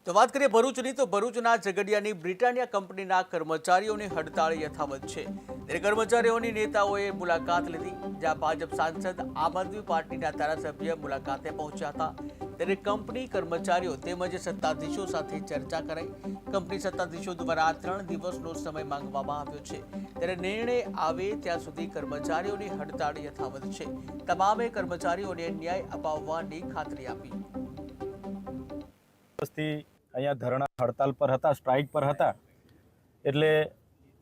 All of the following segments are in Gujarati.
તો વાત કરીએ ભરૂચની તો ભરૂચના ઝઘડિયાની બ્રિટાનિયા કંપનીના કર્મચારીઓની હડતાળ યથાવત છે ત્યારે કર્મચારીઓની નેતાઓએ મુલાકાત લીધી જ્યાં ભાજપ સાંસદ આમ આદમી પાર્ટીના ધારાસભ્ય મુલાકાતે પહોંચ્યા હતા ત્યારે કંપની કર્મચારીઓ તેમજ સત્તાધીશો સાથે ચર્ચા કરાઈ કંપની સત્તાધીશો દ્વારા 3 દિવસનો સમય માંગવામાં આવ્યો છે ત્યારે નિર્ણય આવે ત્યાં સુધી કર્મચારીઓની હડતાળ યથાવત છે તમામે કર્મચારીઓને ન્યાય અપાવવાની ખાતરી આપી અહીંયા ધરણા હડતાલ પર હતા, સ્ટ્રાઇક પર હતા એટલે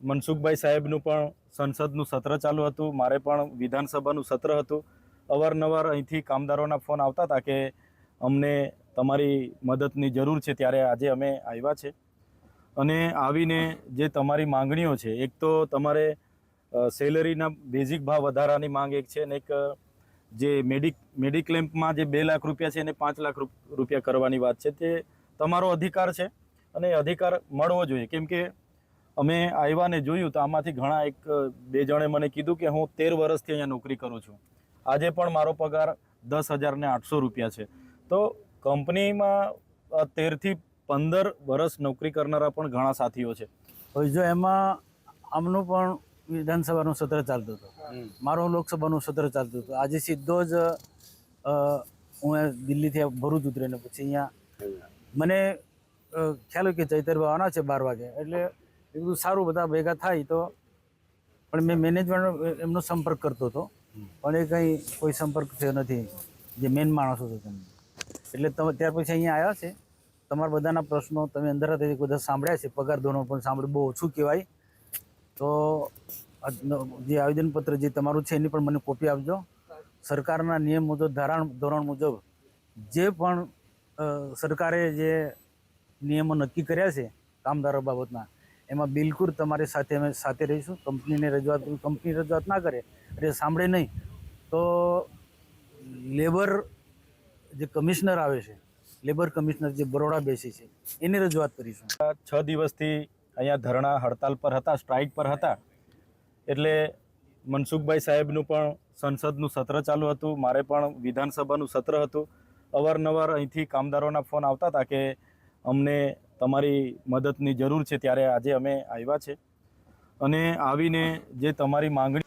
મનસુખભાઈ સાહેબનું પણ સંસદનું સત્ર ચાલુ હતું, મારે પણ વિધાનસભાનું સત્ર હતું. અવારનવાર અહીંથી કામદારોના ફોન આવતા હતા કે અમને તમારી મદદની જરૂર છે, ત્યારે આજે અમે આવ્યા છે અને આવીને જે તમારી માંગણીઓ છે, એક તો તમારે સેલરીના બેઝિક ભાવ વધારાની માંગ એક છે અને એક જે મેડિક્લેમ્પમાં જે 2 લાખ રૂપિયા છે એને 5 લાખ રૂપિયા કરવાની વાત છે. તે તમારો અધિકાર છે અને અધિકાર મળવો જોઈએ, કેમ કે અમે આવ્યા ને જોયું તો આમાંથી ઘણા 1-2 જણે મને કીધું કે હું 13 વર્ષથી અહીંયા નોકરી કરું છું, આજે પણ મારો પગાર 10,800 રૂપિયા છે. તો કંપનીમાં 13 થી 15 વર્ષ નોકરી કરનારા પણ ઘણા સાથીઓ છે. જો એમાં આમનું પણ વિધાનસભાનું સત્ર ચાલતું હતું, મારું લોકસભાનું સત્ર ચાલતું હતું. આજે સીધો જ હું દિલ્હીથી ભરૂચ ઉતરીને પછી અહીંયા મને ખ્યાલ હોય કે ચૈતરભાઈ આવવાના છે 12 વાગે, એટલે એ બધું સારું બધા ભેગા થાય તો પણ મેં મેનેજમેન્ટ એમનો સંપર્ક કરતો હતો પણ એ કંઈ કોઈ સંપર્ક થયો નથી જે મેન માણસો છે તેમને. એટલે ત્યાર પછી અહીંયા આવ્યા છે. તમારા બધાના પ્રશ્નો તમે અંદર હતા બધા સાંભળ્યા છે. પગાર ધોરણ પણ સાંભળ્યું, બહુ ઓછું કહેવાય. તો જે આવેદનપત્ર જે તમારું છે એની પણ મને કોપી આપજો. સરકારના નિયમ મુજબ ધોરણ મુજબ જે પણ સરકારે જે નિયમો નક્કી કર્યા છે કામદારો બાબતના, એમાં બિલકુલ તમારી સાથે અમે સાથે રહીશું. કંપની રજૂઆત ના કરે એટલે સાંભળે નહીં તો લેબર જે કમિશનર આવે છે, લેબર કમિશનર જે બરોડા બેસી છે એની રજૂઆત કરીશું. 6 દિવસથી અહીંયા ધરણા હડતાલ પર હતા, સ્ટ્રાઇક પર હતા એટલે મનસુખભાઈ સાહેબનું પણ સંસદનું સત્ર ચાલુ હતું, મારે પણ વિધાનસભાનું સત્ર હતું. અવારનવાર અહીંથી કામદારોના ફોન આવતા હતા કે અમને તમારી મદદની જરૂર છે, ત્યારે આજે અમે આવ્યા છે અને આવીને જે તમારી માંગણી